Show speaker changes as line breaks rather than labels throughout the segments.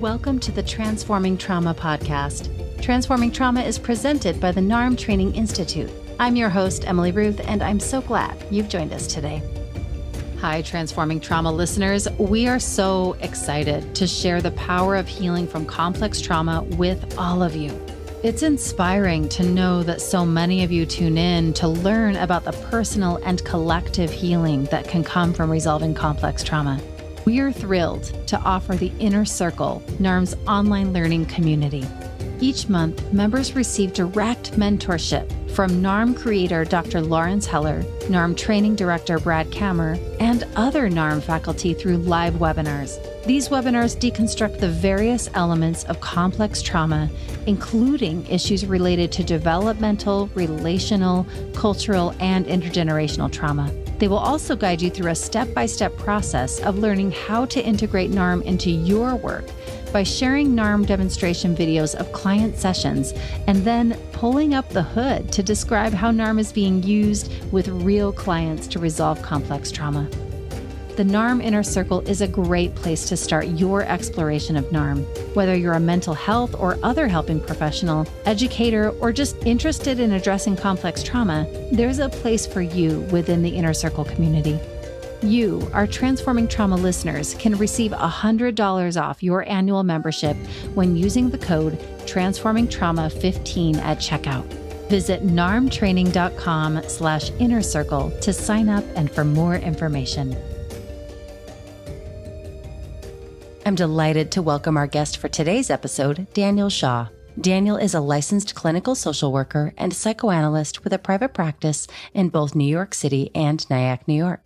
Welcome to the Transforming Trauma podcast. Transforming Trauma is presented by the NARM Training Institute. I'm your host, Emily Ruth, and I'm so glad you've joined us today. Hi, Transforming Trauma listeners. We are so excited to share the power of healing from complex trauma with all of you. It's inspiring to know that so many of you tune in to learn about the personal and collective healing that can come from resolving complex trauma. We are thrilled to offer the Inner Circle, NARM's online learning community. Each month, members receive direct mentorship from NARM creator Dr. Lawrence Heller, NARM training director Brad Kammer, and other NARM faculty through live webinars. These webinars deconstruct the various elements of complex trauma, including issues related to developmental, relational, cultural, and intergenerational trauma. They will also guide you through a step-by-step process of learning how to integrate NARM into your work by sharing NARM demonstration videos of client sessions and then pulling up the hood to describe how NARM is being used with real clients to resolve complex trauma. The NARM Inner Circle is a great place to start your exploration of NARM. Whether you're a mental health or other helping professional, educator, or just interested in addressing complex trauma, there's a place for you within the Inner Circle community. You, our Transforming Trauma listeners, can receive $100 off your annual membership when using the code TransformingTrauma15 at checkout. Visit narmtraining.com/innercircle to sign up and for more information. I'm delighted to welcome our guest for today's episode, Daniel Shaw. Daniel is a licensed clinical social worker and psychoanalyst with a private practice in both New York City and Nyack, New York.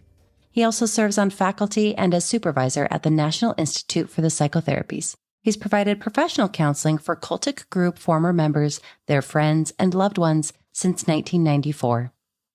He also serves on faculty and as supervisor at the National Institute for the Psychotherapies. He's provided professional counseling for cultic group former members, their friends, and loved ones since 1994.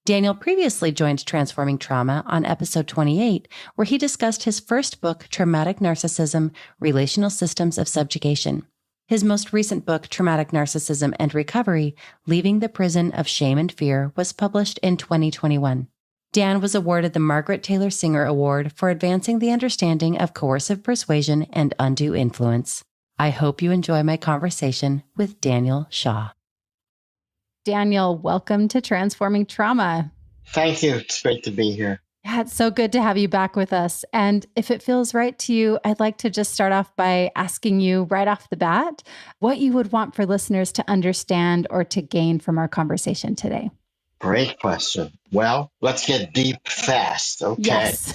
Daniel previously joined Transforming Trauma on episode 28, where he discussed his first book, Traumatic Narcissism, Relational Systems of Subjugation. His most recent book, Traumatic Narcissism and Recovery, Leaving the Prison of Shame and Fear, was published in 2021. Dan was awarded the Margaret Taylor Singer Award for advancing the understanding of coercive persuasion and undue influence. I hope you enjoy my conversation with Daniel Shaw. Daniel, welcome to Transforming Trauma.
Thank you. It's great to be here.
Yeah, it's so good to have you back with us. And if it feels right to you, I'd like to just start off by asking you right off the bat what you would want for listeners to understand or to gain from our conversation today.
Great question. Well, let's get deep fast. Okay.
Yes.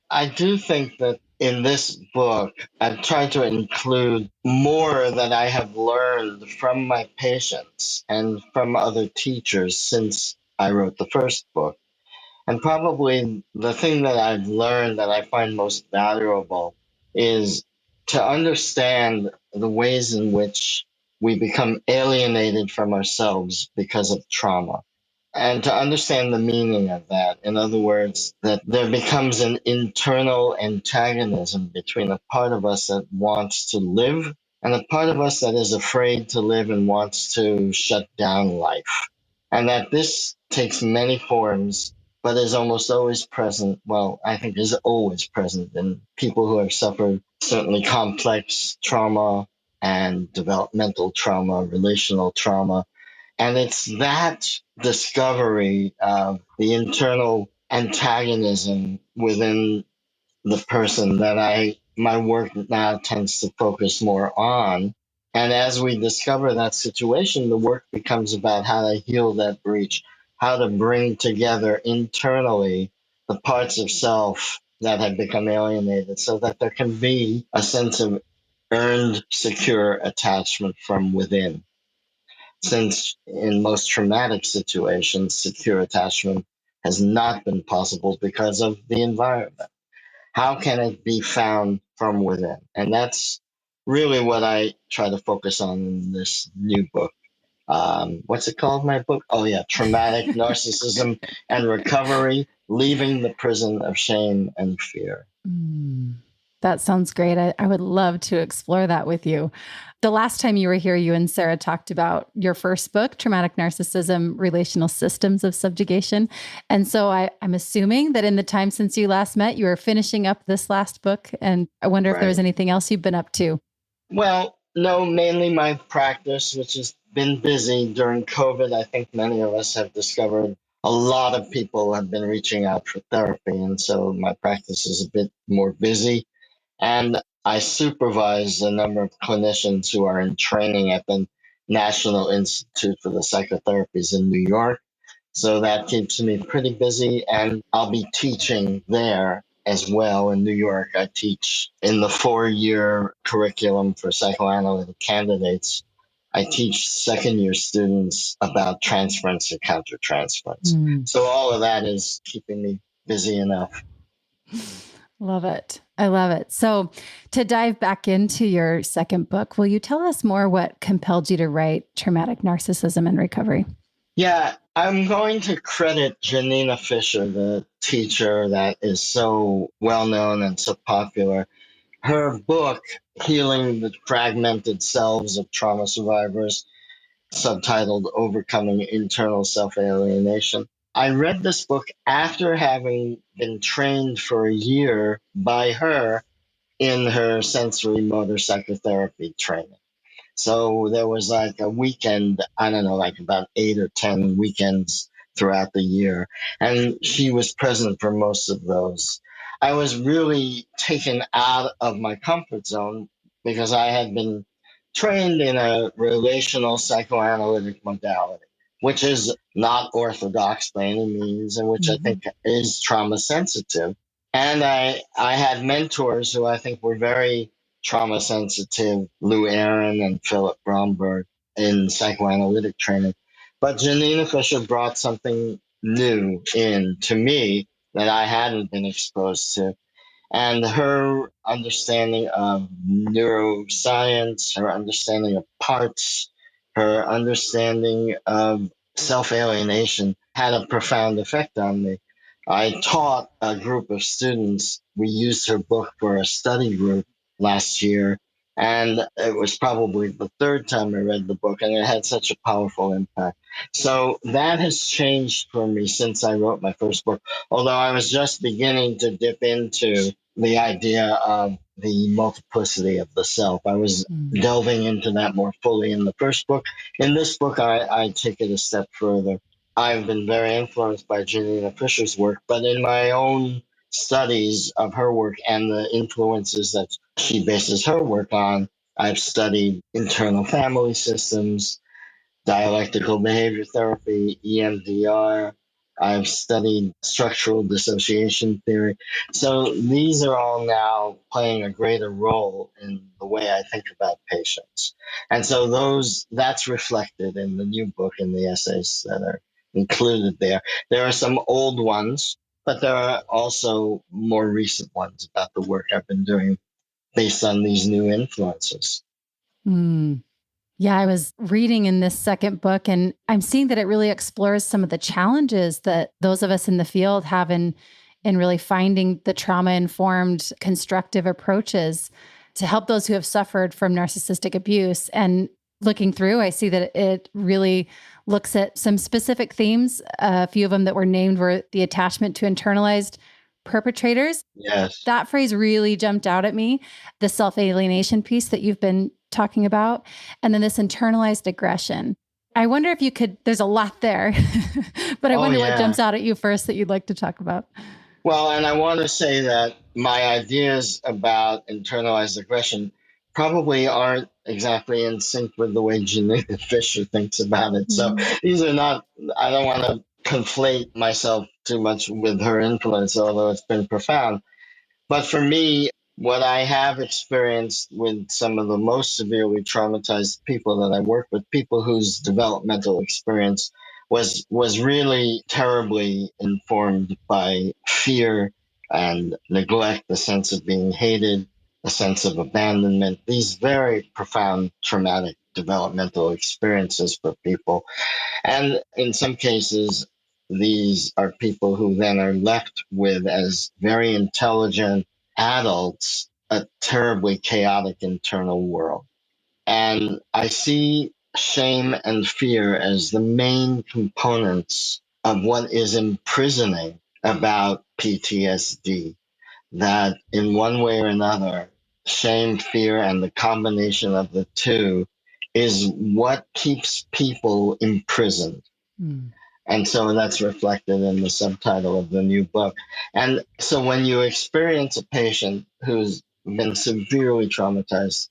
I do think that in this book, I've tried to include more that I have learned from my patients and from other teachers since I wrote the first book. And probably the thing that I've learned that I find most valuable is to understand the ways in which we become alienated from ourselves because of trauma. And to understand the meaning of that, in other words, that there becomes an internal antagonism between a part of us that wants to live and a part of us that is afraid to live and wants to shut down life. And that this takes many forms, but is almost always present. Well, I think is always present in people who have suffered certainly complex trauma and developmental trauma, relational trauma. And it's that discovery of the internal antagonism within the person that my work now tends to focus more on. And as we discover that situation, the work becomes about how to heal that breach, how to bring together internally the parts of self that have become alienated so that there can be a sense of earned, secure attachment from within. Since in most traumatic situations, secure attachment has not been possible because of the environment. How can it be found from within? And that's really what I try to focus on in this new book. What's it called, my book? Oh, yeah, Traumatic Narcissism and Recovery, Leaving the Prison of Shame and Fear.
That sounds great. I would love to explore that with you. The last time you were here, you and Sarah talked about your first book, Traumatic Narcissism, Relational Systems of Subjugation. And so I'm assuming that in the time since you last met, you are finishing up this last book. And I wonder if there was anything else you've been up to.
Well, no, mainly my practice, which has been busy during COVID. I think many of us have discovered a lot of people have been reaching out for therapy. And so my practice is a bit more busy. And I supervise a number of clinicians who are in training at the National Institute for the Psychotherapies in New York. So that keeps me pretty busy. And I'll be teaching there as well in New York. I teach in the 4-year curriculum for psychoanalytic candidates. I teach second-year students about transference and countertransference. So all of that is keeping me busy enough.
Love it. I love it. So to dive back into your second book, will you tell us more what compelled you to write Traumatic Narcissism and Recovery?
Yeah, I'm going to credit Janina Fisher, the teacher that is so well known and so popular. Her book, Healing the Fragmented Selves of Trauma Survivors, subtitled Overcoming Internal Self-Alienation. I read this book after having been trained for a year by her in her sensory motor psychotherapy training. So there was like a weekend, I don't know, like about 8 or 10 weekends throughout the year. And she was present for most of those. I was really taken out of my comfort zone because I had been trained in a relational psychoanalytic modality, which is not orthodox by any means, and which I think is trauma sensitive. And I had mentors who I think were very trauma sensitive, Lou Aaron and Philip Bromberg in psychoanalytic training. But Janina Fisher brought something new in to me that I hadn't been exposed to. And her understanding of neuroscience, her understanding of parts, her understanding of self-alienation had a profound effect on me. I taught a group of students. We used her book for a study group last year, and it was probably the third time I read the book, and it had such a powerful impact. So that has changed for me since I wrote my first book, although I was just beginning to dip into the idea of the multiplicity of the self. I was delving into that more fully in the first book. In this book, I take it a step further. I've been very influenced by Janina Fisher's work, but in my own studies of her work and the influences that she bases her work on, I've studied internal family systems, dialectical behavior therapy, EMDR. I've studied structural dissociation theory. So these are all now playing a greater role in the way I think about patients. And so that's reflected in the new book and the essays that are included there. There are some old ones, but there are also more recent ones about the work I've been doing based on these new influences.
Yeah, I was reading in this second book, and I'm seeing that it really explores some of the challenges that those of us in the field have in really finding the trauma-informed, constructive approaches to help those who have suffered from narcissistic abuse. And looking through, I see that it really looks at some specific themes. A few of them that were named were the attachment to internalized perpetrators.
Yes.
That phrase really jumped out at me, the self-alienation piece that you've been talking about, and then this internalized aggression. I wonder if you could, there's a lot there, but I wonder what jumps out at you first that you'd like to talk about.
Well, and I want to say that my ideas about internalized aggression probably aren't exactly in sync with the way Janina Fisher thinks about it. So these are not, I don't want to conflate myself too much with her influence, although it's been profound. But for me, what I have experienced with some of the most severely traumatized people that I work with, people whose developmental experience was really terribly informed by fear and neglect, the sense of being hated, a sense of abandonment, these very profound traumatic developmental experiences for people. And in some cases, these are people who then are left with as very intelligent adults a terribly chaotic internal world. And I see shame and fear as the main components of what is imprisoning about PTSD. That in one way or another, shame, fear, and the combination of the two is what keeps people imprisoned.
Mm.
And so that's reflected in the subtitle of the new book. And so when you experience a patient who's been severely traumatized,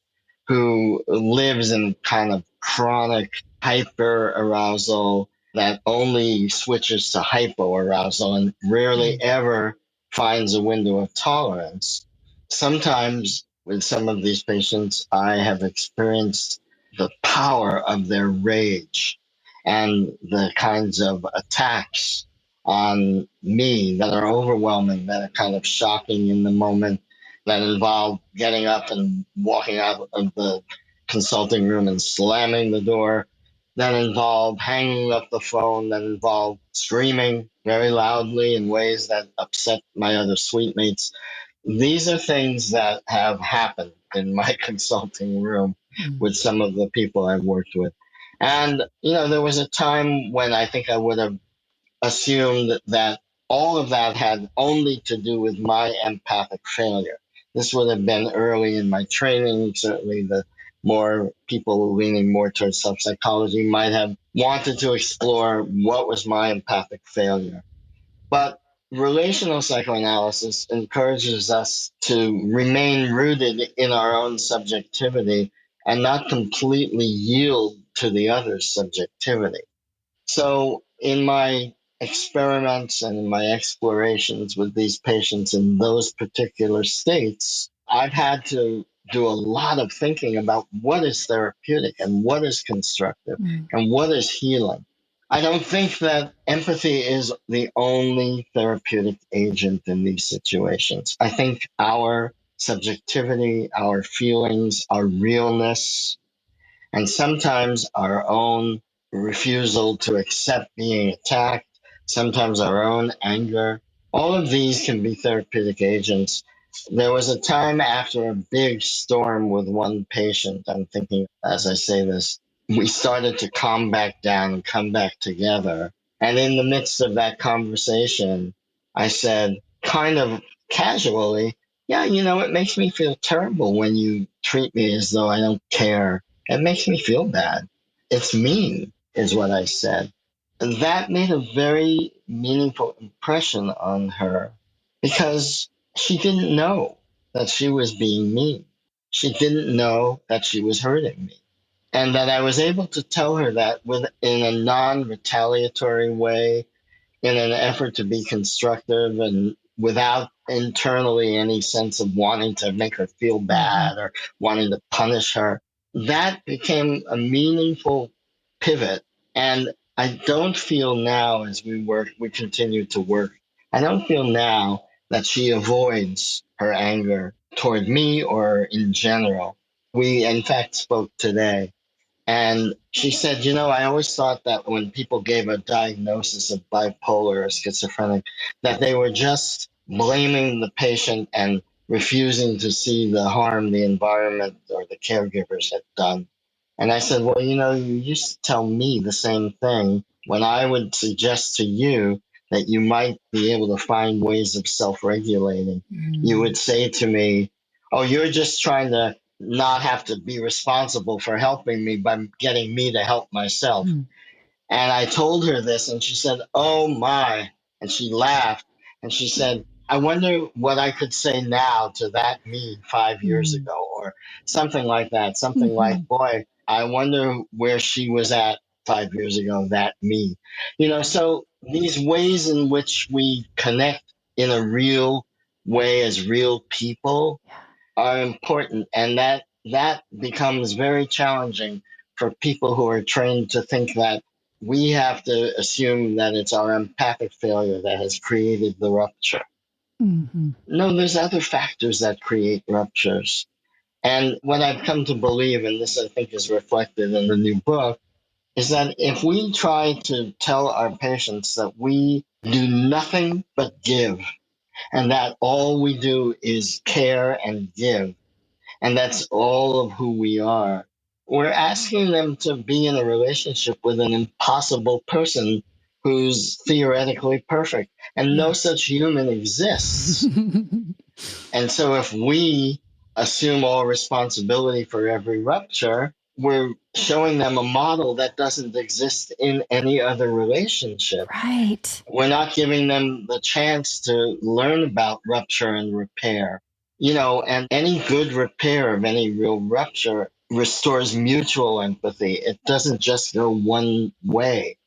who lives in kind of chronic hyper arousal that only switches to hypo arousal and rarely ever finds a window of tolerance, sometimes with some of these patients, I have experienced the power of their rage and the kinds of attacks on me that are overwhelming, that are kind of shocking in the moment, that involve getting up and walking out of the consulting room and slamming the door, that involve hanging up the phone, that involve screaming very loudly in ways that upset my other suite mates. These are things that have happened in my consulting room with some of the people I've worked with. And, there was a time when I think I would have assumed that all of that had only to do with my empathic failure. This would have been early in my training. Certainly, the more people leaning more towards self psychology might have wanted to explore what was my empathic failure. But relational psychoanalysis encourages us to remain rooted in our own subjectivity and not completely yield to the other's subjectivity. So, in my experiments and in my explorations with these patients in those particular states, I've had to do a lot of thinking about what is therapeutic and what is constructive and what is healing. I don't think that empathy is the only therapeutic agent in these situations. I think our subjectivity, our feelings, our realness, and sometimes our own refusal to accept being attacked, sometimes our own anger. All of these can be therapeutic agents. There was a time after a big storm with one patient, I'm thinking as I say this, we started to calm back down and come back together. And in the midst of that conversation, I said, kind of casually, yeah, it makes me feel terrible when you treat me as though I don't care. It makes me feel bad. It's mean, is what I said. And that made a very meaningful impression on her because she didn't know that she was being mean. She didn't know that she was hurting me. And that I was able to tell her that in a non retaliatory way, in an effort to be constructive and without internally any sense of wanting to make her feel bad or wanting to punish her. That became a meaningful pivot. And I don't feel now as we continue to work, I don't feel now that she avoids her anger toward me or in general. We, in fact, spoke today and she said, I always thought that when people gave a diagnosis of bipolar or schizophrenic, that they were just blaming the patient and refusing to see the harm the environment or the caregivers had done. And I said, well, you used to tell me the same thing when I would suggest to you that you might be able to find ways of self regulating. You would say to me, oh, you're just trying to not have to be responsible for helping me by getting me to help myself. And I told her this, and she said, oh my. And she laughed, and she said, I wonder what I could say now to that me 5 years ago, or something like that. Something like, boy, I wonder where she was at 5 years ago, that me. So these ways in which we connect in a real way as real people are important, and that becomes very challenging for people who are trained to think that we have to assume that it's our empathic failure that has created the rupture. No, there's other factors that create ruptures. And what I've come to believe, and this I think is reflected in the new book, is that if we try to tell our patients that we do nothing but give, and that all we do is care and give, and that's all of who we are. We're asking them to be in a relationship with an impossible person who's theoretically perfect, and no
Yeah.
such human exists. And so if we assume all responsibility for every rupture, we're showing them a model that doesn't exist in any other relationship.
Right.
We're not giving them the chance to learn about rupture and repair. And any good repair of any real rupture restores mutual empathy. It doesn't just go one way.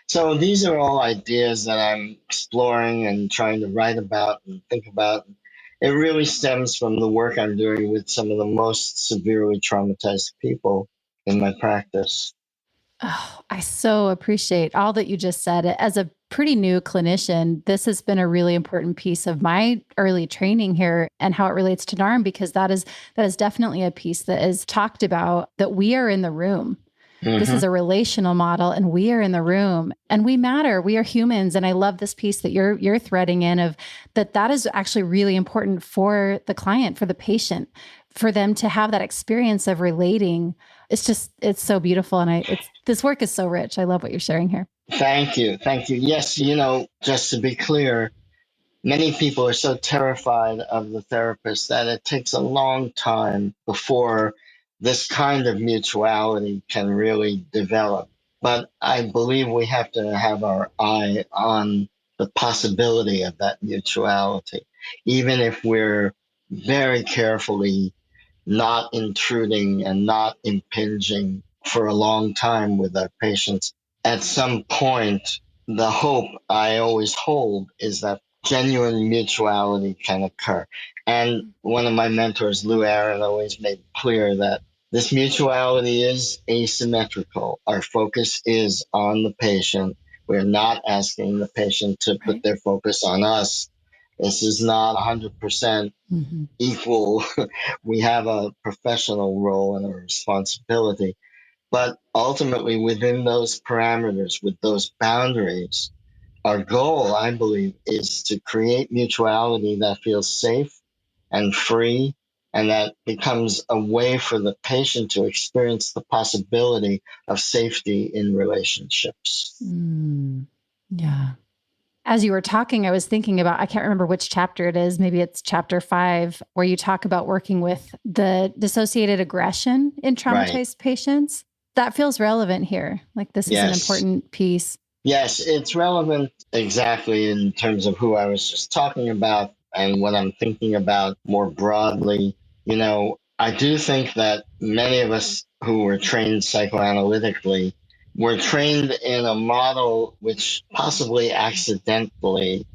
So these are all ideas that I'm exploring and trying to write about and think about. It really stems from the work I'm doing with some of the most severely traumatized people in my practice.
Oh, I so appreciate all that you just said. As a pretty new clinician, this has been a really important piece of my early training here and how it relates to NARM, because that is definitely a piece that is talked about, that we are in the room. This is a relational model and we are in the room and we matter. We are humans. And I love this piece that you're threading in of that is actually really important for the client, for the patient, for them to have that experience of relating. It's so beautiful. And this work is so rich. I love what you're sharing here.
Thank you. Thank you. Yes, just to be clear, many people are so terrified of the therapist that it takes a long time before this kind of mutuality can really develop. But I believe we have to have our eye on the possibility of that mutuality, even if we're very carefully not intruding and not impinging for a long time with our patients. At some point, the hope I always hold is that genuine mutuality can occur. And one of my mentors, Lou Aaron, always made clear that this mutuality is asymmetrical. Our focus is on the patient. We're not asking the patient to put their focus on us. This is not 100% equal. We have a professional role and a responsibility. But ultimately, within those parameters, with those boundaries, our goal, I believe, is to create mutuality that feels safe and free, and that becomes a way for the patient to experience the possibility of safety in relationships.
Yeah. As you were talking, I was thinking about, I can't remember which chapter it is. Maybe it's chapter 5, where you talk about working with the dissociated aggression in traumatized patients. That feels relevant here. Like this is an important piece.
Yes, it's relevant exactly in terms of who I was just talking about and what I'm thinking about more broadly. I do think that many of us who were trained psychoanalytically were trained in a model which possibly accidentally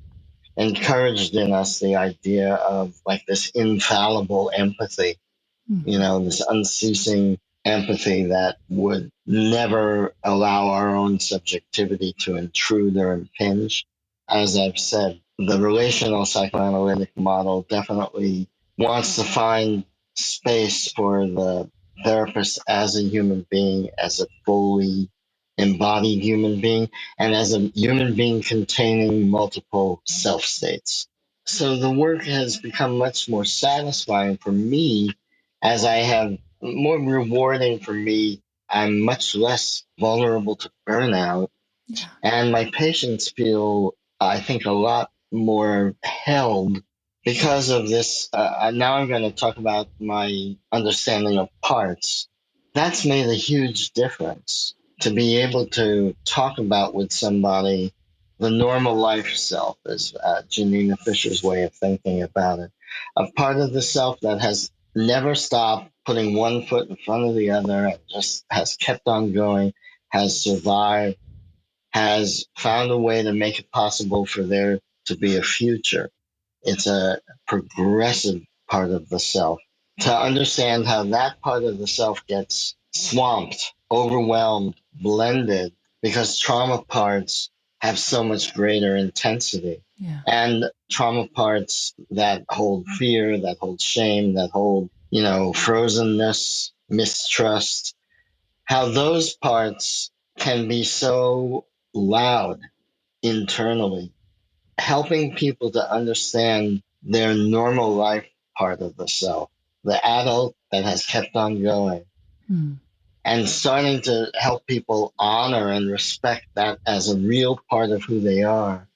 encouraged in us the idea of like this infallible empathy, this unceasing empathy that would never allow our own subjectivity to intrude or impinge. As I've said, the relational psychoanalytic model definitely wants to find space for the therapist as a human being, as a fully embodied human being, and as a human being containing multiple self states. So the work has become much more satisfying for me as I have more rewarding for me. I'm much less vulnerable to burnout, and my patients feel, I think, a lot more held because of this. Now I'm going to talk about my understanding of parts. That's made a huge difference to be able to talk about with somebody the normal life self, is Janina Fisher's way of thinking about it. A part of the self that has never stopped putting one foot in front of the other and just has kept on going, has survived, has found a way to make it possible for there to be a future. It's a progressive part of the self. To understand how that part of the self gets swamped, overwhelmed, blended, because trauma parts have so much greater intensity. And trauma parts that hold fear, that hold shame, that hold, frozenness, mistrust, how those parts can be so loud internally helping people to understand their normal life part of the self, the adult that has kept on going, and starting to help people honor and respect that as a real part of who they are.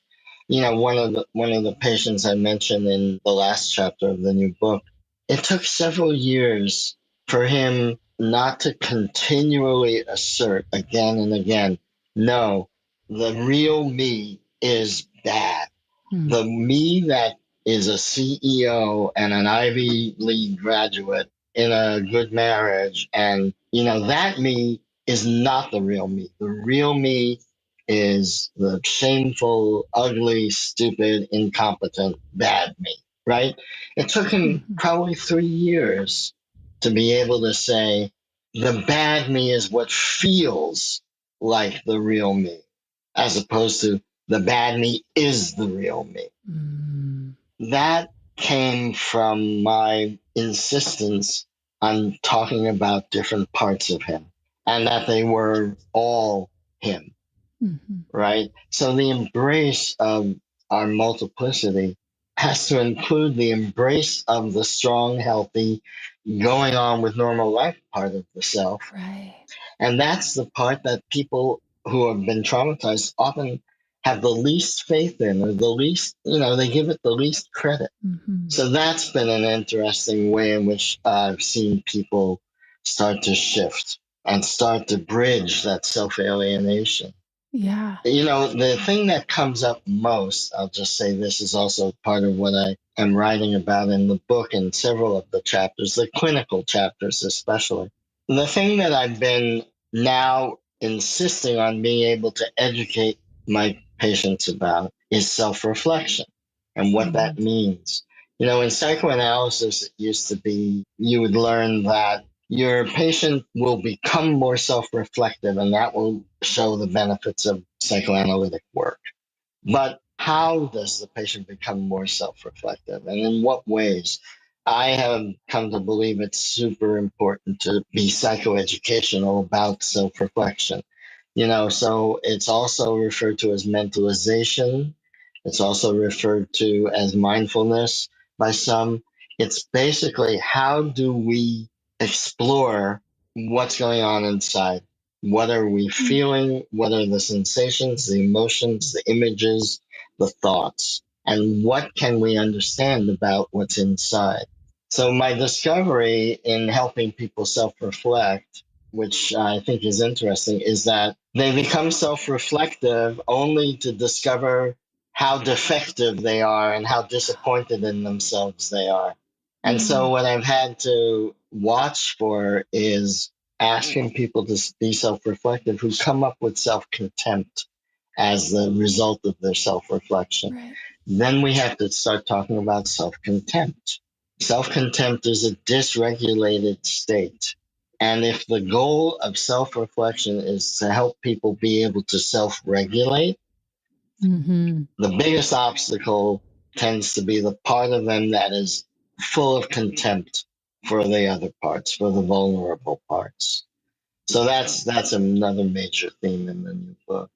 One of the patients I mentioned in the last chapter of the new book, it took several years for him not to continually assert again and again, no, the real me is bad. The me that is a CEO and an Ivy League graduate in a good marriage, and that me is not the real me. The real me is the shameful, ugly, stupid, incompetent, bad me, right? It took him probably 3 years to be able to say, the bad me is what feels like the real me, as opposed to the bad me is the real me. That came from my insistence on talking about different parts of him and that they were all him, right? So the embrace of our multiplicity has to include the embrace of the strong, healthy, going on with normal life part of the self.
Right.
And that's the part that people who have been traumatized often have the least faith in, or the least, they give it the least credit. So that's been an interesting way in which I've seen people start to shift and start to bridge that self alienation.
Yeah.
The thing that comes up most, I'll just say this is also part of what I am writing about in the book and several of the chapters, the clinical chapters especially. The thing that I've been now insisting on being able to educate my patients about is self-reflection and what that means. In psychoanalysis, it used to be you would learn that your patient will become more self-reflective, and that will show the benefits of psychoanalytic work. But how does the patient become more self-reflective, and in what ways? I have come to believe it's super important to be psychoeducational about self-reflection. So it's also referred to as mentalization. It's also referred to as mindfulness by some. It's basically, how do we explore what's going on inside? What are we feeling? What are the sensations, the emotions, the images, the thoughts? And what can we understand about what's inside? So my discovery in helping people self-reflect, which I think is interesting, is that they become self-reflective only to discover how defective they are and how disappointed in themselves they are. And so what I've had to watch for is asking people to be self-reflective who come up with self-contempt as the result of their self-reflection.
Right.
Then we have to start talking about self-contempt. Self-contempt is a dysregulated state. And if the goal of self-reflection is to help people be able to self-regulate, the biggest obstacle tends to be the part of them that is full of contempt for the other parts, for the vulnerable parts. So that's another major theme in the new book.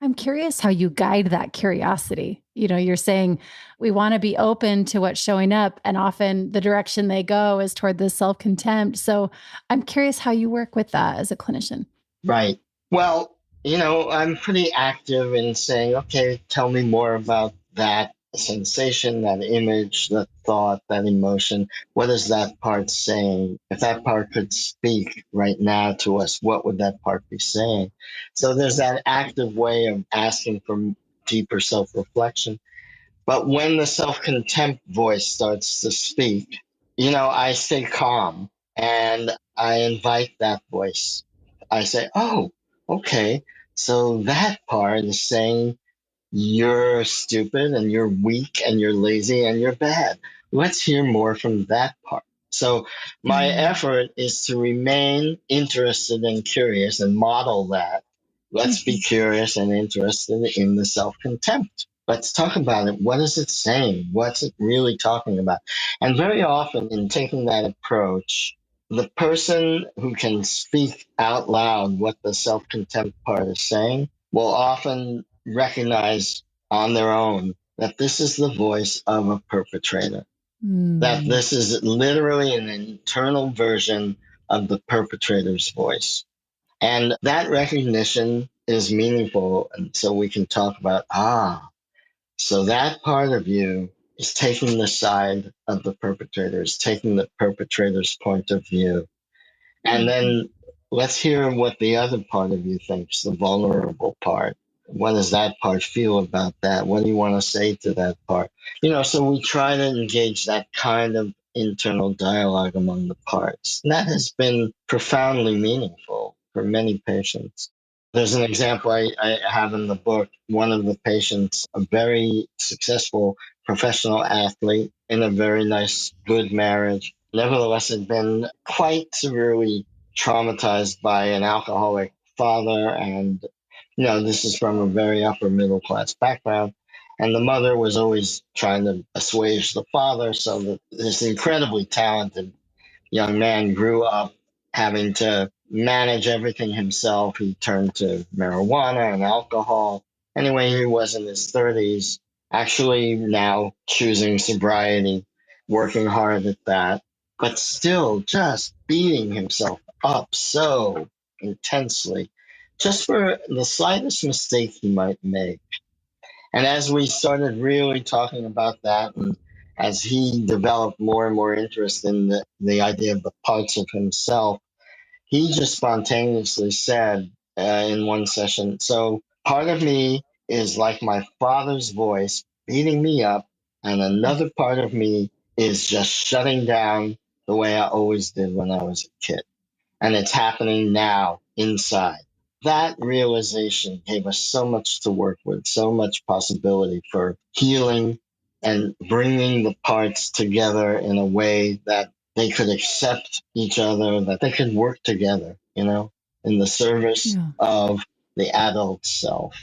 I'm curious how you guide that curiosity. You're saying we want to be open to what's showing up, and often the direction they go is toward the self-contempt. So I'm curious how you work with that as a clinician.
Right. Well, I'm pretty active in saying, okay, tell me more about that sensation, that image, that thought, that emotion. What is that part saying? If that part could speak right now to us, what would that part be saying? So there's that active way of asking for deeper self-reflection. But when the self-contempt voice starts to speak, I stay calm and I invite that voice. I say, oh, okay. So that part is saying you're stupid and you're weak and you're lazy and you're bad. Let's hear more from that part. So my effort is to remain interested and curious and model that. Let's be curious and interested in the self-contempt. Let's talk about it. What is it saying? What's it really talking about? And very often in taking that approach, the person who can speak out loud what the self-contempt part is saying will often recognize on their own that this is the voice of a perpetrator, that
Mm.
this is literally an internal version of the perpetrator's voice. And that recognition is meaningful. And so we can talk about, so that part of you is taking the side of the perpetrator, is taking the perpetrator's point of view. And then let's hear what the other part of you thinks, the vulnerable part. What does that part feel about that? What do you want to say to that part? So we try to engage that kind of internal dialogue among the parts. And that has been profoundly meaningful for many patients. There's an example I have in the book. One of the patients, a very successful professional athlete in a very nice, good marriage, nevertheless had been quite severely traumatized by an alcoholic father. And, this is from a very upper middle class background. And the mother was always trying to assuage the father. So that this incredibly talented young man grew up having to manage everything himself. He turned to marijuana and alcohol. Anyway, he was in his 30s, actually now choosing sobriety, working hard at that, but still just beating himself up so intensely, just for the slightest mistake he might make. And as we started really talking about that, and as he developed more and more interest in the idea of the parts of himself, he just spontaneously said in one session, so part of me is like my father's voice beating me up, and another part of me is just shutting down the way I always did when I was a kid. And it's happening now inside. That realization gave us so much to work with, so much possibility for healing and bringing the parts together in a way that they could accept each other, that they could work together, in the service
Yeah.
of the adult self.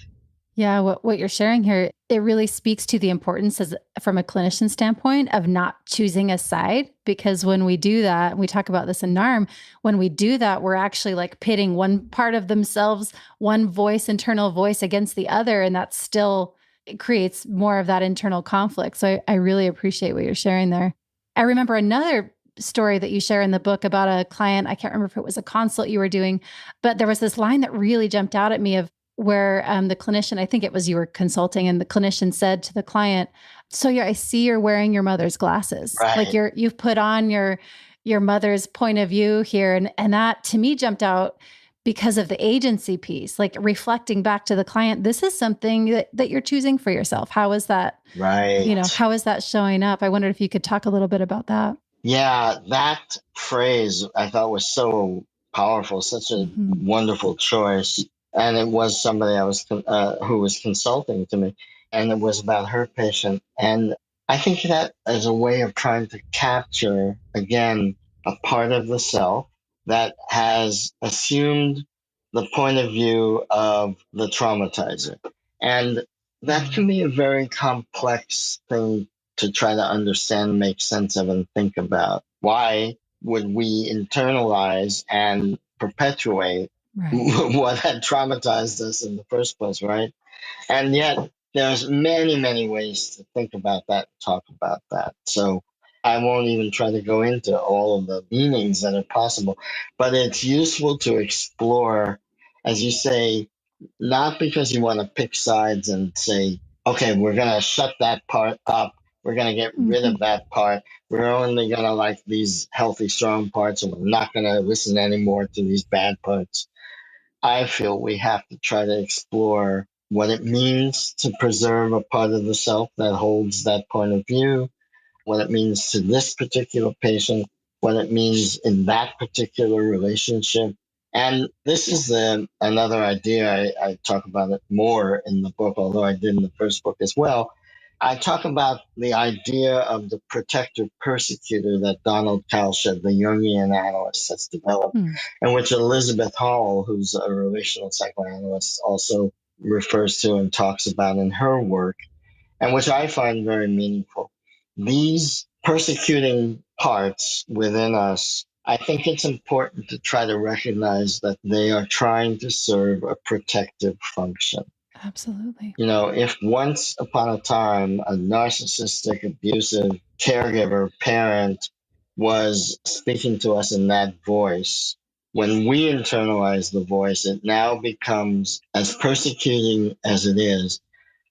Yeah, what you're sharing here, it really speaks to the importance from a clinician standpoint of not choosing a side, because when we do that, and we talk about this in NARM, when we do that, we're actually like pitting one part of themselves, one voice, internal voice against the other. And that still, it creates more of that internal conflict. So I really appreciate what you're sharing there. I remember another story that you share in the book about a client. I can't remember if it was a consult you were doing, but there was this line that really jumped out at me of where the clinician, I think it was you were consulting, and the clinician said to the client, so I see you're wearing your mother's glasses.
Right.
Like you've put on your mother's point of view here. And that to me jumped out because of the agency piece, like reflecting back to the client, this is something that you're choosing for yourself. How is that?
Right.
How is that showing up? I wondered if you could talk a little bit about that.
Yeah, that phrase I thought was so powerful, such a wonderful choice. And it was somebody who was consulting to me, and it was about her patient. And I think that as a way of trying to capture, again, a part of the self that has assumed the point of view of the traumatizer. And that can be a very complex thing to try to understand, make sense of, and think about. Why would we internalize and perpetuate what had traumatized us in the first place, right? And yet, there's many, many ways to think about that, talk about that. So I won't even try to go into all of the meanings that are possible, but it's useful to explore, as you say, not because you want to pick sides and say, okay, we're going to shut that part up. We're going to get rid of that part. We're only going to like these healthy, strong parts, and we're not going to listen anymore to these bad parts. I feel we have to try to explore what it means to preserve a part of the self that holds that point of view, what it means to this particular patient, what it means in that particular relationship. And this is another idea. I talk about it more in the book, although I did in the first book as well. I talk about the idea of the protector persecutor that Donald Kalshed, the Jungian analyst, has developed, and which Elizabeth Hall, who's a relational psychoanalyst, also refers to and talks about in her work, and which I find very meaningful. These persecuting parts within us, I think it's important to try to recognize that they are trying to serve a protective function.
Absolutely.
If once upon a time a narcissistic, abusive caregiver, parent was speaking to us in that voice, when we internalize the voice, it now becomes as persecuting as it is.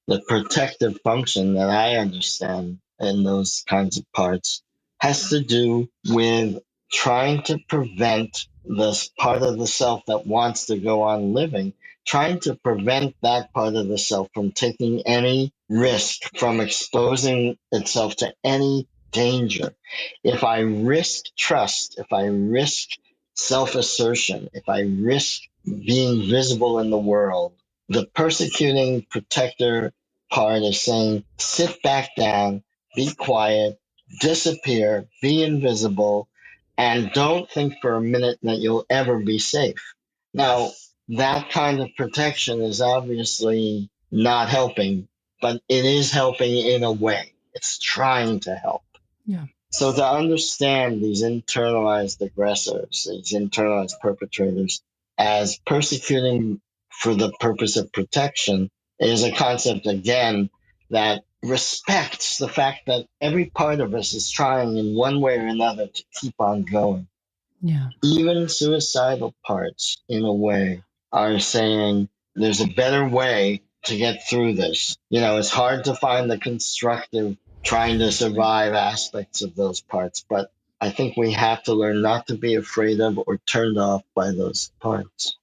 The protective function that I understand in those kinds of parts has to do with trying to prevent this part of the self that wants to go on living, trying to prevent that part of the self from taking any risk, from exposing itself to any danger. If I risk trust, if I risk self assertion, if I risk being visible in the world, the persecuting protector part is saying, sit back down, be quiet, disappear, be invisible, and don't think for a minute that you'll ever be safe. Now, that kind of protection is obviously not helping, but it is helping in a way. It's trying to help.
Yeah.
So to understand these internalized aggressors, these internalized perpetrators as persecuting for the purpose of protection is a concept, again, that respects the fact that every part of us is trying in one way or another to keep on going.
Yeah.
Even suicidal parts, in a way, are saying there's a better way to get through this. It's hard to find the constructive, trying to survive aspects of those parts, but I think we have to learn not to be afraid of or turned off by those parts.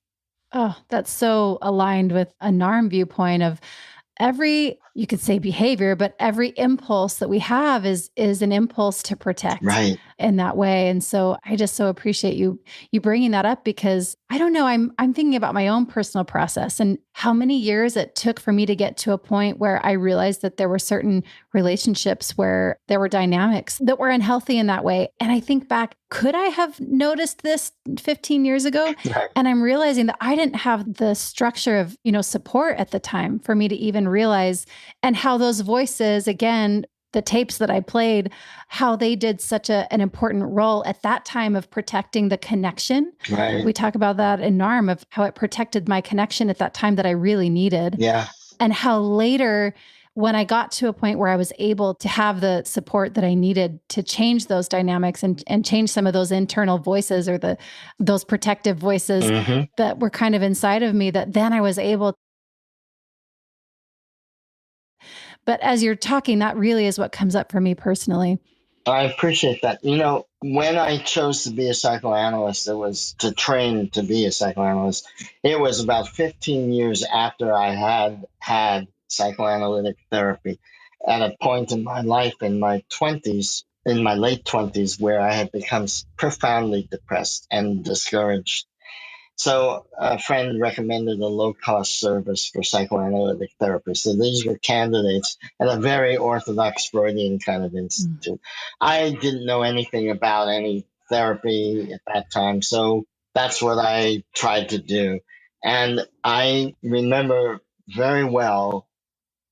Oh, that's so aligned with a NARM viewpoint of every, you could say behavior, but every impulse that we have is an impulse to protect.
Right.
In that way. And so I just so appreciate you bringing that up, because I don't know, I'm thinking about my own personal process and how many years it took for me to get to a point where I realized that there were certain relationships where there were dynamics that were unhealthy in that way. And I think back, could I have noticed this 15 years ago?
Right.
And I'm realizing that I didn't have the structure of, support at the time for me to even realize, and how those voices, again, the tapes that I played, how they did such an important role at that time of protecting the connection.
Right.
We talk about that in NARM of how it protected my connection at that time that I really needed.
Yeah.
And how later, when I got to a point where I was able to have the support that I needed to change those dynamics and change some of those internal voices or those protective voices that were kind of inside of me, that then I was able. But as you're talking, that really is what comes up for me personally.
I appreciate that. When I chose to be a psychoanalyst, it was to train to be a psychoanalyst. It was about 15 years after I had psychoanalytic therapy at a point in my life in my 20s, in my late 20s, where I had become profoundly depressed and discouraged. So a friend recommended a low-cost service for psychoanalytic therapists. So these were candidates at a very orthodox Freudian kind of institute. I didn't know anything about any therapy at that time, so that's what I tried to do. And I remember very well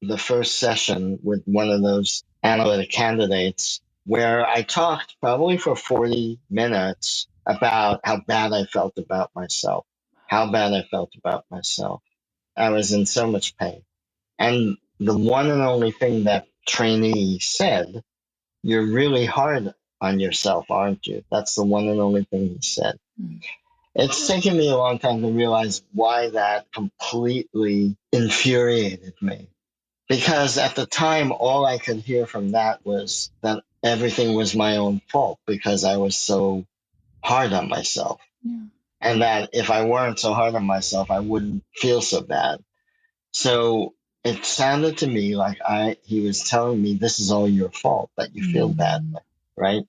the first session with one of those analytic candidates where I talked probably for 40 minutes about how bad I felt about myself, how bad I felt about myself. I was in so much pain. And the one and only thing that trainee said, you're really hard on yourself, aren't you? That's the one and only thing he said. It's taken me a long time to realize why that completely infuriated me. Because at the time, all I could hear from that was that everything was my own fault because I was so hard on myself.
Yeah.
And that if I weren't so hard on myself, I wouldn't feel so bad. So it sounded to me like he was telling me, this is all your fault, that you feel badly, right?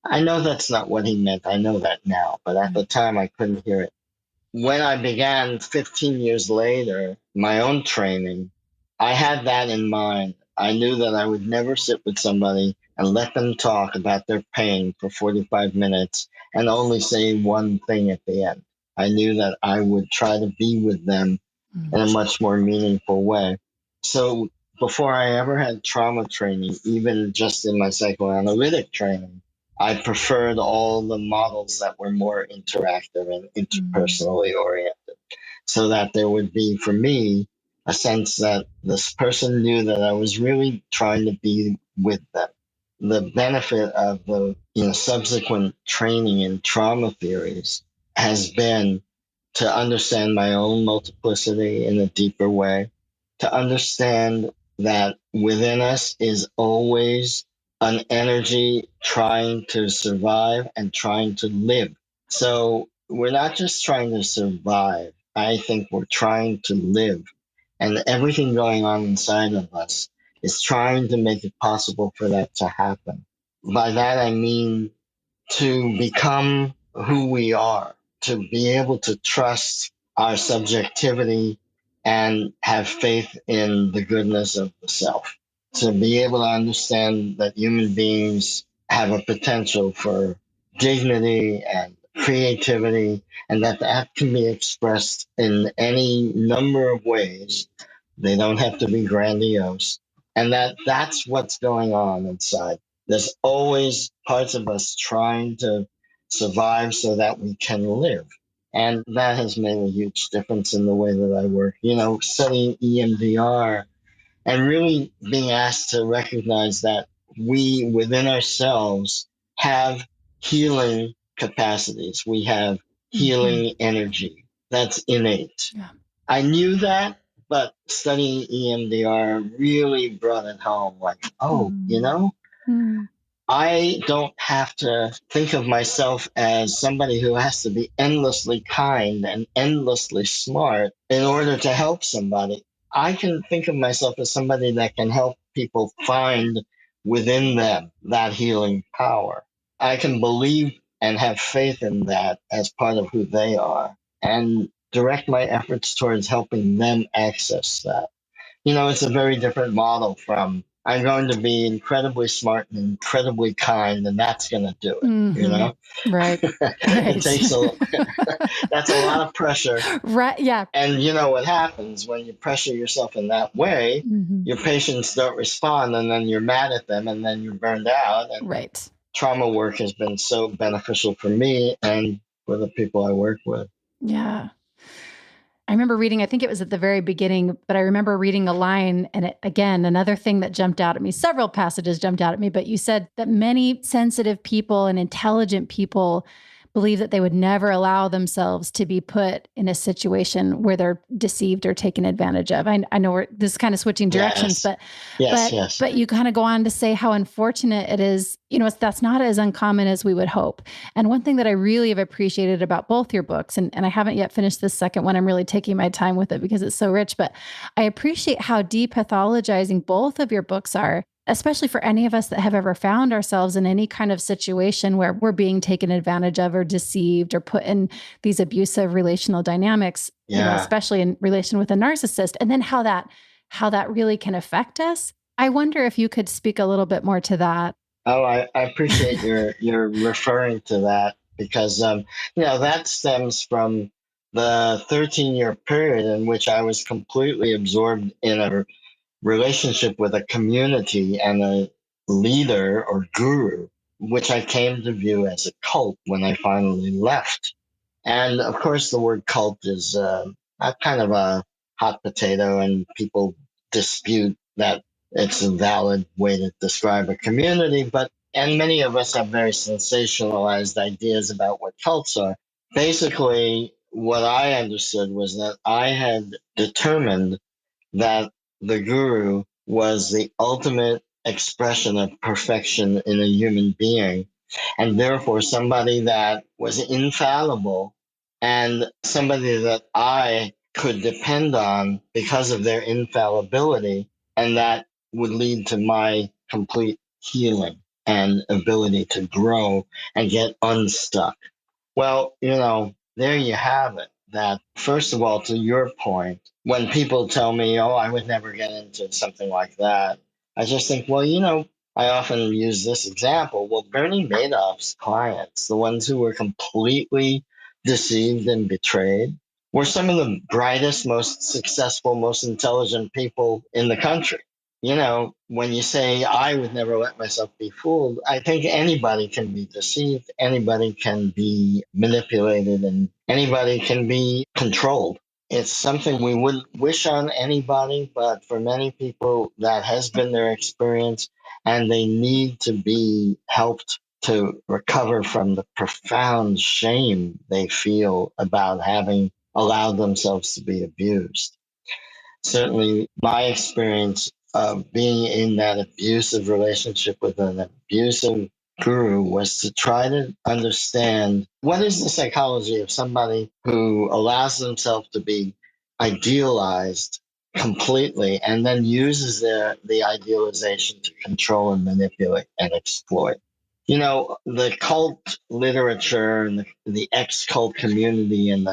I know that's not what he meant. I know that now. But at the time, I couldn't hear it. When I began 15 years later, my own training, I had that in mind. I knew that I would never sit with somebody and let them talk about their pain for 45 minutes and only say one thing at the end. I knew that I would try to be with them in a much more meaningful way. So before I ever had trauma training, even just in my psychoanalytic training, I preferred all the models that were more interactive and interpersonally oriented, so that there would be, for me, a sense that this person knew that I was really trying to be with them. The benefit of the subsequent training in trauma theories has been to understand my own multiplicity in a deeper way, to understand that within us is always an energy trying to survive and trying to live. So we're not just trying to survive. I think we're trying to live. And everything going on inside of us is trying to make it possible for that to happen. By that, I mean to become who we are, to be able to trust our subjectivity and have faith in the goodness of the self, to be able to understand that human beings have a potential for dignity and creativity, and that can be expressed in any number of ways. They don't have to be grandiose. And that's what's going on inside. There's always parts of us trying to survive so that we can live. And that has made a huge difference in the way that I work. Studying EMDR and really being asked to recognize that we within ourselves have healing capacities. We have healing energy that's innate.
Yeah.
I knew that, but studying EMDR really brought it home. Like, I don't have to think of myself as somebody who has to be endlessly kind and endlessly smart in order to help somebody. I can think of myself as somebody that can help people find within them that healing power. I can believe and have faith in that as part of who they are and direct my efforts towards helping them access that. It's a very different model from I'm going to be incredibly smart and incredibly kind, and that's going to do it.
Right.
It takes that's a lot of pressure.
Right. Yeah.
And what happens when you pressure yourself in that way, your patients don't respond, and then you're mad at them, and then you're burned out. And
right.
Trauma work has been so beneficial for me and for the people I work with.
Yeah. I remember reading, I think it was at the very beginning, but I remember reading a line, and again, another thing that jumped out at me, several passages jumped out at me, but you said that many sensitive people and intelligent people believe that they would never allow themselves to be put in a situation where they're deceived or taken advantage of. I know this is kind of switching directions, but you kind of go on to say how unfortunate it is. That's not as uncommon as we would hope. And one thing that I really have appreciated about both your books, and I haven't yet finished this second one, I'm really taking my time with it because it's so rich, but I appreciate how depathologizing both of your books are, especially for any of us that have ever found ourselves in any kind of situation where we're being taken advantage of or deceived or put in these abusive relational dynamics, especially in relation with a narcissist, and then how that really can affect us. I wonder if you could speak a little bit more to that.
Oh, I appreciate your referring to that because, that stems from the 13-year period in which I was completely absorbed in a relationship with a community and a leader or guru, which I came to view as a cult when I finally left. And of course, the word cult is a kind of a hot potato, and people dispute that it's a valid way to describe a community. And many of us have very sensationalized ideas about what cults are. Basically, what I understood was that I had determined that the guru was the ultimate expression of perfection in a human being, and therefore somebody that was infallible and somebody that I could depend on because of their infallibility, and that would lead to my complete healing and ability to grow and get unstuck. Well, there you have it. That, first of all, to your point, when people tell me, oh, I would never get into something like that, I just think, well, I often use this example. Well, Bernie Madoff's clients, the ones who were completely deceived and betrayed, were some of the brightest, most successful, most intelligent people in the country. When you say, I would never let myself be fooled, I think anybody can be deceived, anybody can be manipulated, and anybody can be controlled. It's something we wouldn't wish on anybody, but for many people, that has been their experience, and they need to be helped to recover from the profound shame they feel about having allowed themselves to be abused. Certainly, my experience of being in that abusive relationship with an abusive guru was to try to understand what is the psychology of somebody who allows themselves to be idealized completely and then uses the idealization to control and manipulate and exploit. You know, the cult literature and the ex-cult community and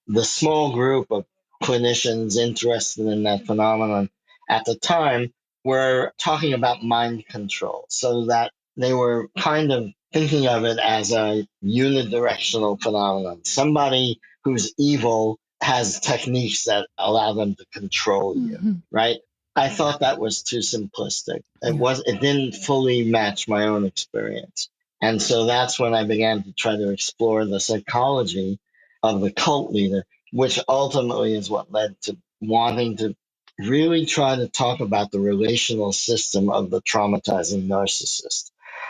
the small group of clinicians interested in that phenomenon at the time were talking about mind control, so that they were kind of thinking of it as a unidirectional phenomenon. Somebody who's evil has techniques that allow them to control you, right? I thought that was too simplistic. It didn't fully match my own experience. And so that's when I began to try to explore the psychology of the cult leader, which ultimately is what led to wanting to really try to talk about the relational system of the traumatizing narcissist,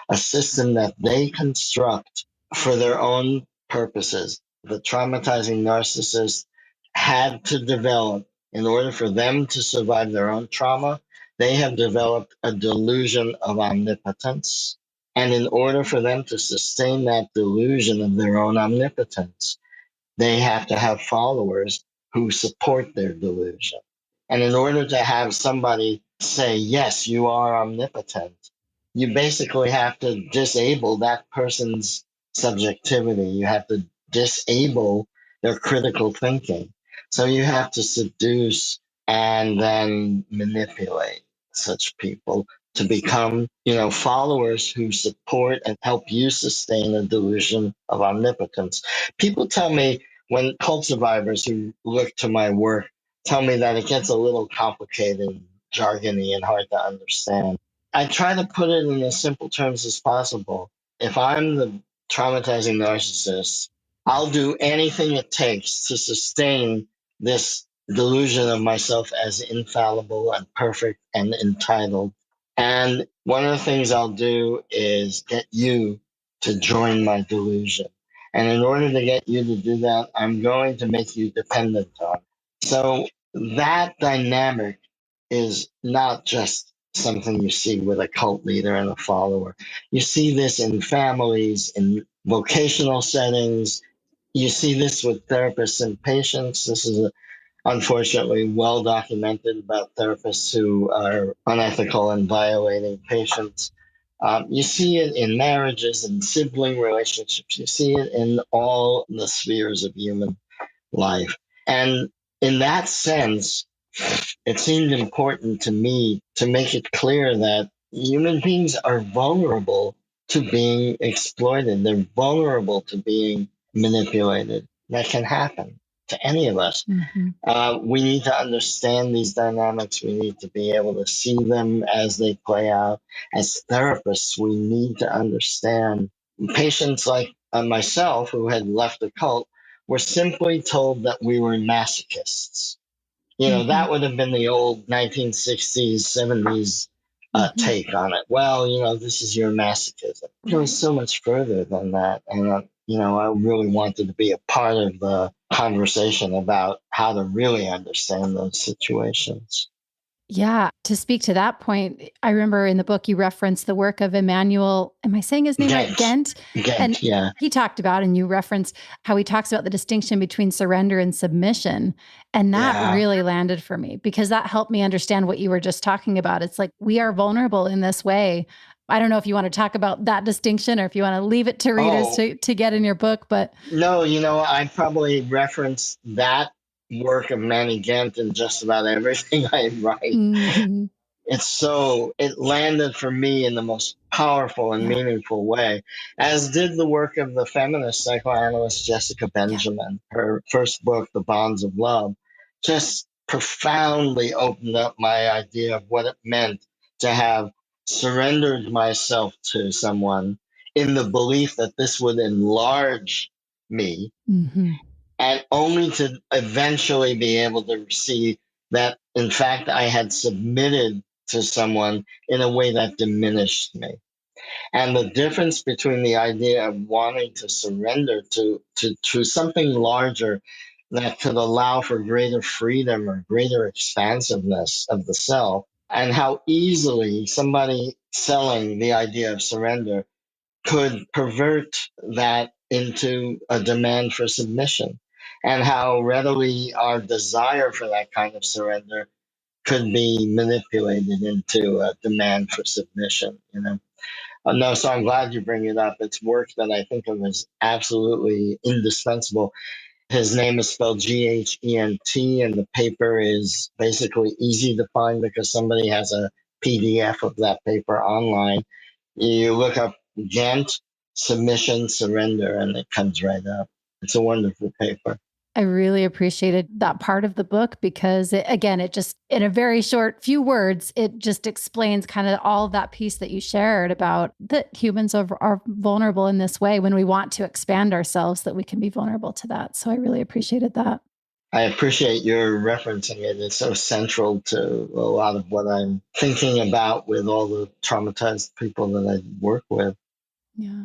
a system that they construct for their own purposes. The traumatizing narcissist had to develop, in order for them to survive their own trauma, they have developed a delusion of omnipotence. And in order for them to sustain that delusion of their own omnipotence, they have to have followers who support their delusion. And in order to have somebody say, yes, you are omnipotent, you basically have to disable that person's subjectivity. You have to disable their critical thinking. So you have to seduce and then manipulate such people to become, followers who support and help you sustain a delusion of omnipotence. People tell me, when cult survivors who look to my work tell me that it gets a little complicated, jargony, and hard to understand, I try to put it in as simple terms as possible. If I'm the traumatizing narcissist, I'll do anything it takes to sustain this delusion of myself as infallible and perfect and entitled. And one of the things I'll do is get you to join my delusion. And in order to get you to do that, I'm going to make you dependent on it. So that dynamic is not just something you see with a cult leader and a follower. You see this in families, in vocational settings. You see this with therapists and patients. This is unfortunately well documented about therapists who are unethical and violating patients. You see it in marriages and sibling relationships. You see it in all the spheres of human life. And in that sense, it seemed important to me to make it clear that human beings are vulnerable to being exploited. They're vulnerable to being manipulated. That can happen to any of us. We need to understand these dynamics. We need to be able to see them as they play out. As therapists, we need to understand. Patients like myself, who had left the cult, were simply told that we were masochists. That would have been the old 1960s, 70s take on it. Well, this is your masochism. It was so much further than that. And, I really wanted to be a part of the conversation about how to really understand those situations.
Yeah. To speak to that point, I remember in the book you referenced the work of Emmanuel, am I saying his name right? Ghent. And
yeah.
He talked about, and you referenced how he talks about the distinction between surrender and submission. And that really landed for me, because that helped me understand what you were just talking about. It's like, we are vulnerable in this way. I don't know if you want to talk about that distinction or if you want to leave it to readers to get in your book, but.
No, I probably reference that work of Manny Ghent in just about everything I write. It landed for me in the most powerful and meaningful way, as did the work of the feminist psychoanalyst Jessica Benjamin. Her first book, The Bonds of Love, just profoundly opened up my idea of what it meant to have surrendered myself to someone in the belief that this would enlarge me. and only to eventually be able to see that, in fact, I had submitted to someone in a way that diminished me. And the difference between the idea of wanting to surrender to something larger that could allow for greater freedom or greater expansiveness of the self, and how easily somebody selling the idea of surrender could pervert that into a demand for submission, and how readily our desire for that kind of surrender could be manipulated into a demand for submission, you know. No, so I'm glad you bring it up. It's work that I think of as absolutely indispensable. His name is spelled Ghent, and the paper is basically easy to find because somebody has a PDF of that paper online. You look up Ghent submission surrender, and it comes right up. It's a wonderful paper.
I really appreciated that part of the book because it just, in a very short few words, it just explains kind of all of that piece that you shared about that humans are vulnerable in this way. When we want to expand ourselves, that we can be vulnerable to that. So I really appreciated that.
I appreciate your referencing it. It's so central to a lot of what I'm thinking about with all the traumatized people that I work with.
Yeah.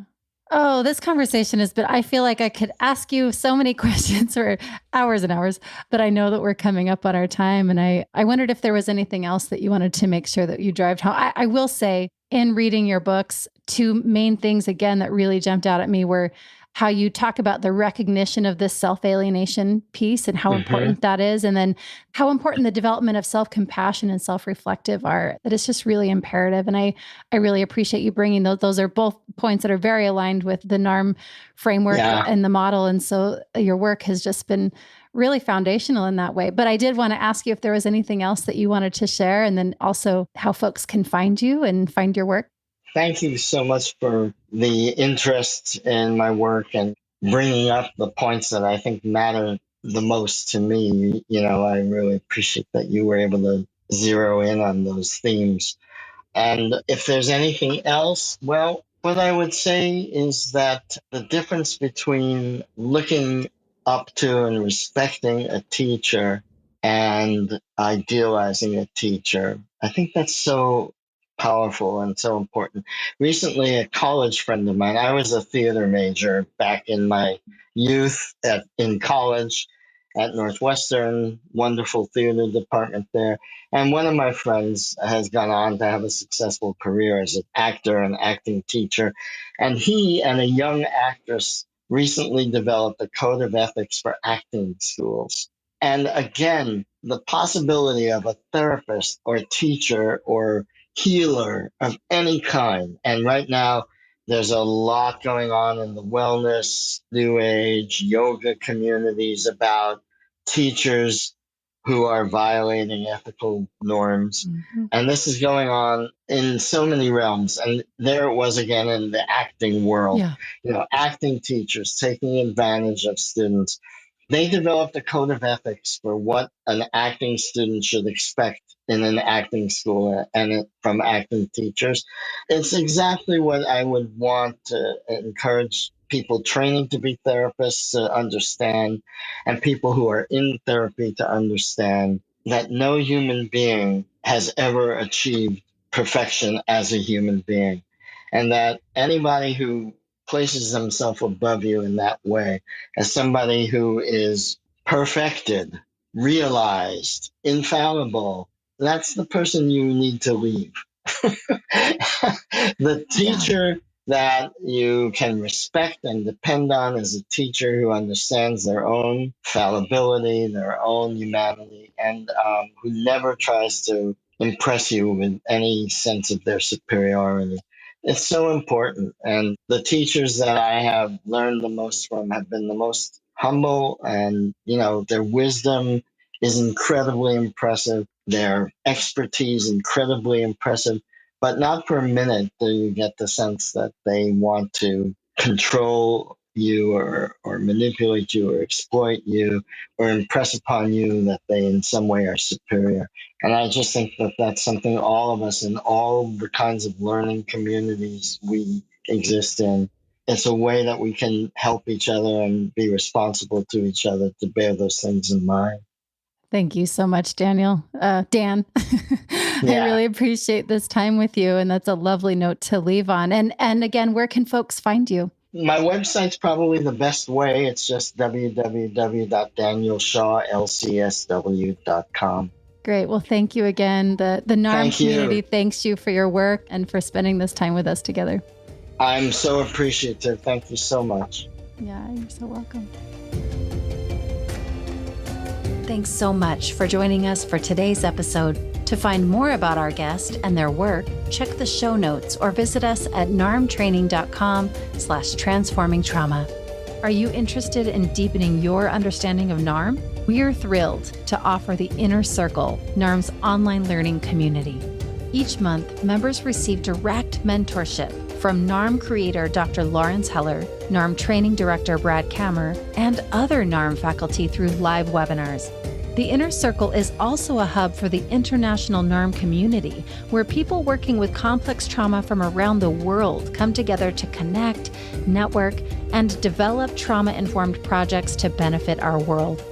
Oh, this conversation has been, I feel like I could ask you so many questions for hours and hours, but I know that we're coming up on our time. And I wondered if there was anything else that you wanted to make sure that you drive home. I will say, in reading your books, two main things again that really jumped out at me were how you talk about the recognition of this self-alienation piece and how important that is. And then how important the development of self-compassion and self-reflective are, that it's just really imperative. And I really appreciate you bringing those. Those are both points that are very aligned with the NARM framework and the model. And so your work has just been really foundational in that way. But I did want to ask you if there was anything else that you wanted to share, and then also how folks can find you and find your work.
Thank you so much for the interest in my work and bringing up the points that I think matter the most to me. You know, I really appreciate that you were able to zero in on those themes. And if there's anything else, well, what I would say is that the difference between looking up to and respecting a teacher and idealizing a teacher, I think that's so powerful and so important. Recently, a college friend of mine, I was a theater major back in my youth in college at Northwestern, wonderful theater department there. And one of my friends has gone on to have a successful career as an actor and acting teacher. And he and a young actress recently developed a code of ethics for acting schools. And again, the possibility of a therapist or teacher or healer of any kind. And right now, there's a lot going on in the wellness, new age, yoga communities about teachers who are violating ethical norms. And this is going on in so many realms. And there it was again in the acting world. You know, acting teachers taking advantage of students. They developed a code of ethics for what an acting student should expect in an acting school and from acting teachers. It's exactly what I would want to encourage people training to be therapists to understand, and people who are in therapy to understand that no human being has ever achieved perfection as a human being, and that anybody who places themselves above you in that way as somebody who is perfected, realized, infallible, that's the person you need to leave. The teacher that you can respect and depend on is a teacher who understands their own fallibility, their own humanity, and who never tries to impress you with any sense of their superiority. It's so important. And the teachers that I have learned the most from have been the most humble, and, you know, their wisdom is incredibly impressive, their expertise incredibly impressive, but not for a minute do you get the sense that they want to control you or manipulate you or exploit you or impress upon you that they in some way are superior. And I just think that that's something all of us in all the kinds of learning communities we exist in it's a way that we can help each other and be responsible to each other to bear those things in mind.
Thank you so much, Dan. I really appreciate this time with you. And that's a lovely note to leave on. And again, where can folks find you?
My website's probably the best way. It's just www.danielshawlcsw.com.
Great. Well, thank you again. The NARM community thanks you for your work and for spending this time with us together.
I'm so appreciative. Thank you so much.
Yeah, you're so welcome. Thanks so much for joining us for today's episode. To find more about our guest and their work, check the show notes or visit us at narmtraining.com/transformingtrauma. Are you interested in deepening your understanding of NARM? We're thrilled to offer the Inner Circle, NARM's online learning community. Each month, members receive direct mentorship from NARM creator Dr. Lawrence Heller, NARM training director Brad Kammer, and other NARM faculty through live webinars. The Inner Circle is also a hub for the international NARM community, where people working with complex trauma from around the world come together to connect, network, and develop trauma-informed projects to benefit our world.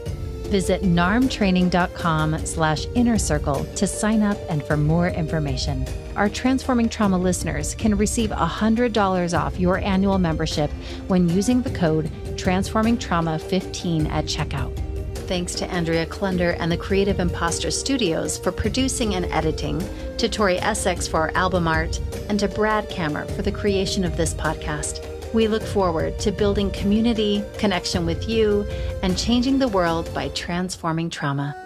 Visit narmtraining.com/innercircle to sign up and for more information. Our Transforming Trauma listeners can receive $100 off your annual membership when using the code TransformingTrauma15 at checkout. Thanks to Andrea Klunder and the Creative Imposter Studios for producing and editing, to Tori Essex for our album art, and to Brad Kammer for the creation of this podcast. We look forward to building community, connection with you, and changing the world by transforming trauma.